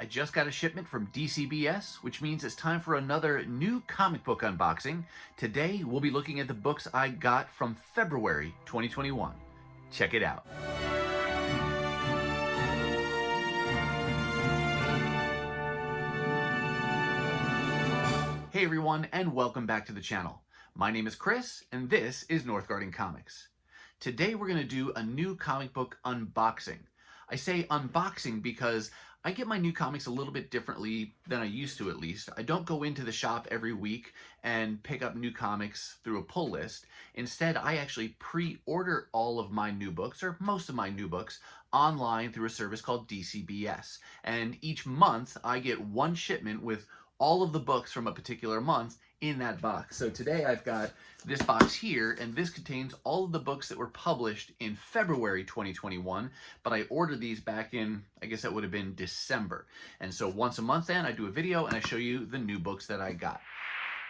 I just got a shipment from DCBS, which means it's time for another new comic book unboxing. Today, we'll be looking at the books I got from February 2021. Check it out. Hey everyone, and welcome back to the channel. My name is Chris, and this is Northgarden Comics. Today we're going to do a new comic book unboxing. I say unboxing because I get my new comics a little bit differently than I used to, at least. I don't go into the shop every week and pick up new comics through a pull list. Instead, I actually pre-order all of my new books, or most of my new books, online through a service called DCBS. And each month, I get one shipment with all of the books from a particular month in that box. So today I've got this box here, and this contains all of the books that were published in February 2021, but I ordered these back in, I guess that would have been December. And so once a month then, I do a video and I show you the new books that I got.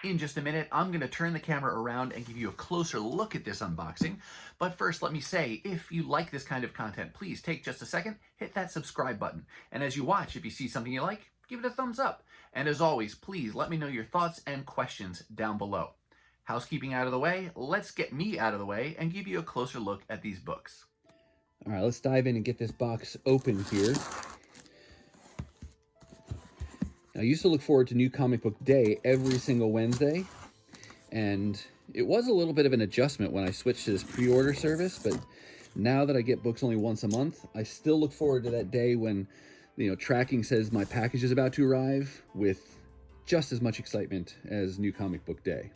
In just a minute, I'm going to turn the camera around and give you a closer look at this unboxing. But first, let me say, if you like this kind of content, please take just a second, hit that subscribe button. And as you watch, if you see something you like, give it a thumbs up. And as always, please let me know your thoughts and questions down below. Housekeeping out of the way, let's get me out of the way and give you a closer look at these books. All right, let's dive in and get this box open here. I used to look forward to New Comic Book Day every single Wednesday, and it was a little bit of an adjustment when I switched to this pre-order service, but now that I get books only once a month, I still look forward to that day when tracking says my package is about to arrive with just as much excitement as New Comic Book Day.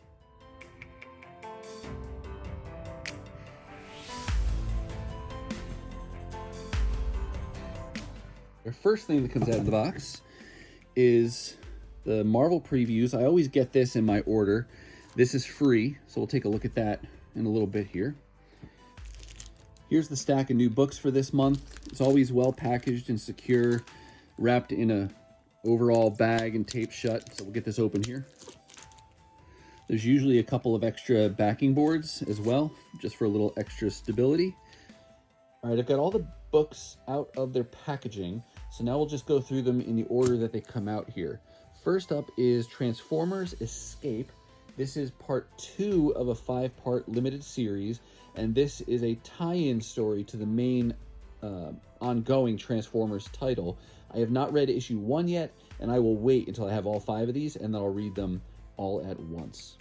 The first thing that comes out of the box is the Marvel previews. I always get this in my order. This is free, so we'll take a look at that in a little bit here. Here's the stack of new books for this month. It's always well packaged and secure, wrapped in a overall bag and taped shut. So we'll get this open here. There's usually a couple of extra backing boards as well, just for a little extra stability. All right, I've got all the books out of their packaging. So now we'll just go through them in the order that they come out here. First up is Transformers Escape. This is part 2 of a 5-part limited series, and this is a tie-in story to the main ongoing Transformers title. I have not read issue 1 yet, and I will wait until I have all 5 of these, and then I'll read them all at once.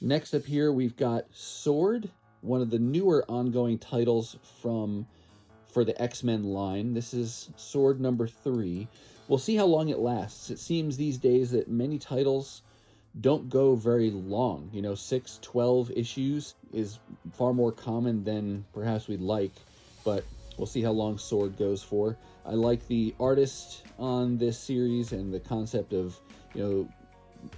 Next up here, we've got Sword, one of the newer ongoing titles for the X-Men line. This is Sword number 3. We'll see how long it lasts. It seems these days that many titles don't go very long. 6, 12 issues is far more common than perhaps we'd like, but we'll see how long Sword goes for. I like the artist on this series and the concept of,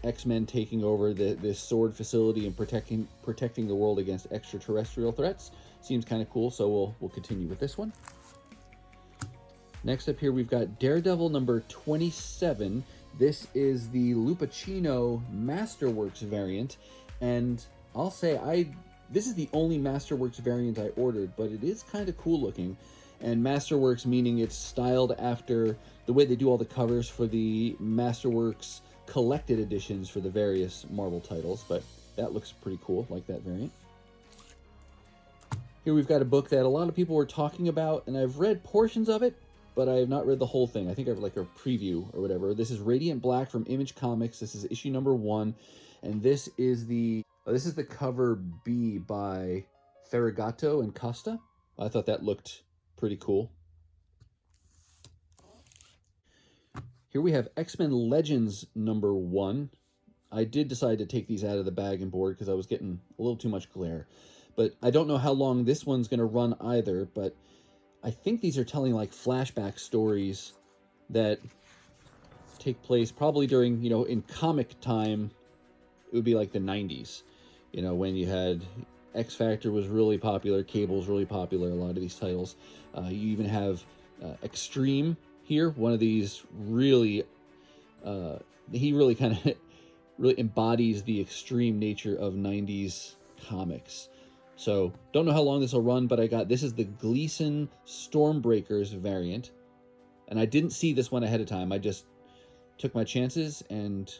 X-Men taking over this Sword facility and protecting the world against extraterrestrial threats. Seems kind of cool, so we'll continue with this one. Next up here, we've got Daredevil number 27. This is the Lupacchino Masterworks variant, and I'll say this is the only Masterworks variant I ordered, but it is kind of cool looking. And Masterworks meaning it's styled after the way they do all the covers for the Masterworks collected editions for the various Marvel titles, but that looks pretty cool, like that variant. Here we've got a book that a lot of people were talking about, and I've read portions of it, but I have not read the whole thing. I think I've like a preview or whatever. This is Radiant Black from Image Comics. This is issue number 1, and this is the cover B by Ferragato and Costa. I thought that looked pretty cool. Here we have X-Men Legends number 1. I did decide to take these out of the bag and board because I was getting a little too much glare. But I don't know how long this one's going to run either, but I think these are telling like flashback stories that take place probably during, in comic time, it would be like the 90s, when you had X Factor was really popular, Cable was really popular, a lot of these titles. You even have Extreme here, one of these really, he really kind of really embodies the extreme nature of 90s comics. So, don't know how long this will run, but this is the Gleason Stormbreakers variant. And I didn't see this one ahead of time. I just took my chances, and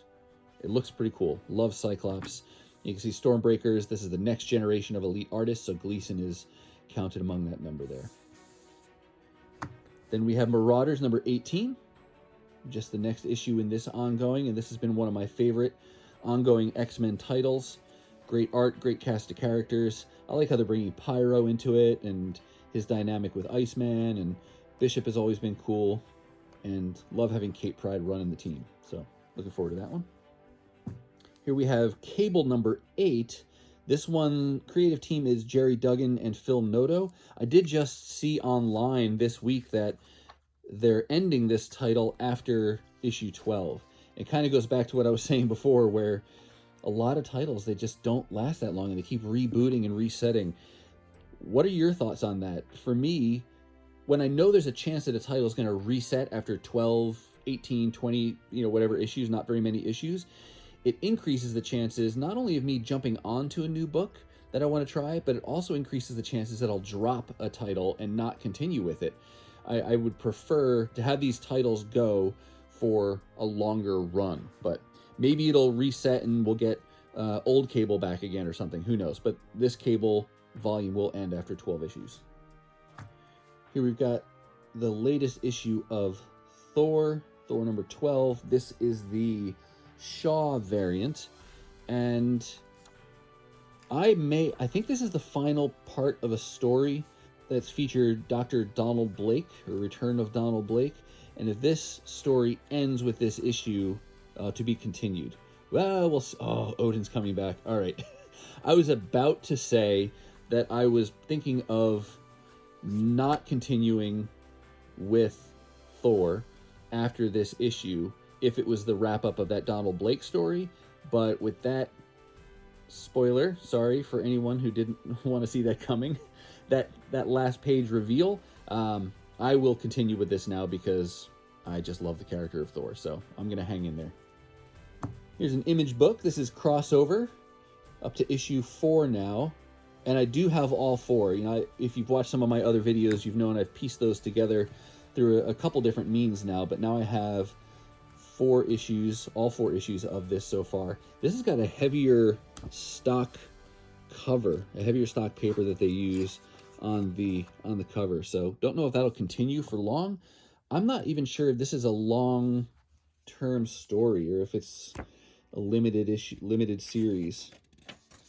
it looks pretty cool. Love Cyclops. You can see Stormbreakers. This is the next generation of elite artists, so Gleason is counted among that number there. Then we have Marauders number 18, just the next issue in this ongoing, and this has been one of my favorite ongoing X-Men titles. Great art, great cast of characters. I like how they're bringing Pyro into it, and his dynamic with Iceman, and Bishop has always been cool, and love having Kate Pride running the team. So looking forward to that one. Here we have Cable number 8. This one, creative team is Jerry Duggan and Phil Noto. I did just see online this week that they're ending this title after issue 12. It kind of goes back to what I was saying before, where a lot of titles, they just don't last that long, and they keep rebooting and resetting. What are your thoughts on that? For me, when I know there's a chance that a title is going to reset after 12, 18, 20, whatever issues, not very many issues, it increases the chances not only of me jumping onto a new book that I want to try, but it also increases the chances that I'll drop a title and not continue with it. I would prefer to have these titles go for a longer run, but maybe it'll reset and we'll get old Cable back again or something. Who knows? But this Cable volume will end after 12 issues. Here we've got the latest issue of Thor number 12. This is the Shaw variant, and I think this is the final part of a story that's featured Dr. Donald Blake, or Return of Donald Blake, and if this story ends with this issue, to be continued. Well, we'll see. Oh, Odin's coming back. All right. I was about to say that I was thinking of not continuing with Thor after this issue if it was the wrap-up of that Donald Blake story, but with that, spoiler, sorry for anyone who didn't want to see that coming, that last page reveal, I will continue with this now because I just love the character of Thor, so I'm going to hang in there. Here's an Image book. This is crossover up to issue 4 now, and I do have all 4. If you've watched some of my other videos, you've known I've pieced those together through a couple different means now, but now I have 4 issues, all 4 issues of this so far. This has got a heavier stock cover, a heavier stock paper that they use on the cover, so don't know if that'll continue for long. I'm not even sure if this is a long-term story or if it's a limited series.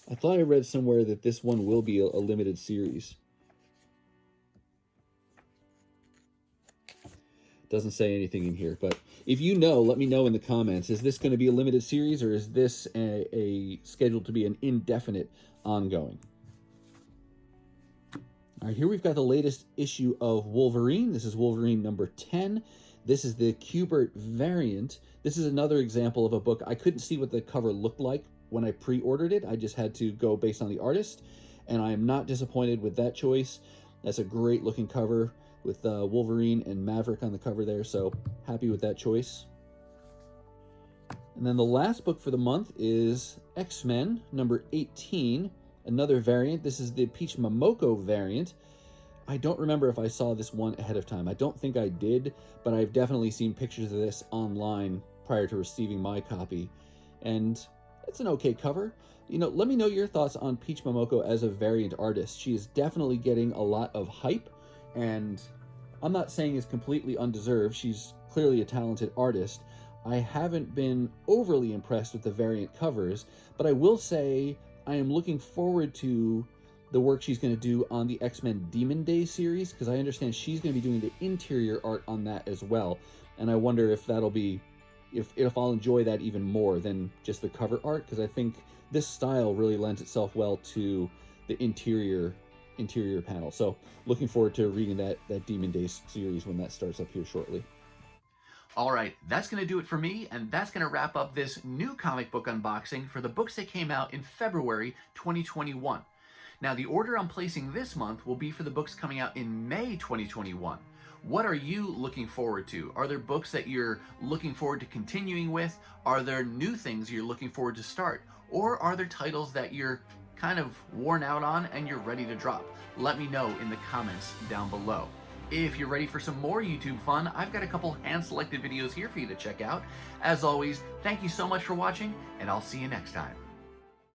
I thought I read somewhere that this one will be a limited series. Doesn't say anything in here, but if you know, let me know in the comments. Is this going to be a limited series, or is this a scheduled to be an indefinite ongoing? All right, here we've got the latest issue of Wolverine. This is Wolverine number 10. This is the Kubert variant. This is another example of a book. I couldn't see what the cover looked like when I pre-ordered it. I just had to go based on the artist, and I am not disappointed with that choice. That's a great looking cover with Wolverine and Maverick on the cover there, so happy with that choice. And then the last book for the month is X-Men number 18, another variant. This is the Peach Momoko variant. I don't remember if I saw this one ahead of time. I don't think I did, but I've definitely seen pictures of this online prior to receiving my copy, and it's an okay cover. Let me know your thoughts on Peach Momoko as a variant artist. She is definitely getting a lot of hype, and I'm not saying it's completely undeserved. She's clearly a talented artist. I haven't been overly impressed with the variant covers, but I will say I am looking forward to the work she's going to do on the X-Men Demon Day series, because I understand she's going to be doing the interior art on that as well, and I wonder if that'll be, if I'll enjoy that even more than just the cover art, because I think this style really lends itself well to the interior panel. So looking forward to reading that Demon Day series when that starts up here shortly. All right, that's going to do it for me, and that's going to wrap up this new comic book unboxing for the books that came out in February 2021. Now, the order I'm placing this month will be for the books coming out in May 2021. What are you looking forward to? Are there books that you're looking forward to continuing with? Are there new things you're looking forward to start? Or are there titles that you're kind of worn out on and you're ready to drop? Let me know in the comments down below. If you're ready for some more YouTube fun, I've got a couple hand-selected videos here for you to check out. As always, thank you so much for watching, and I'll see you next time.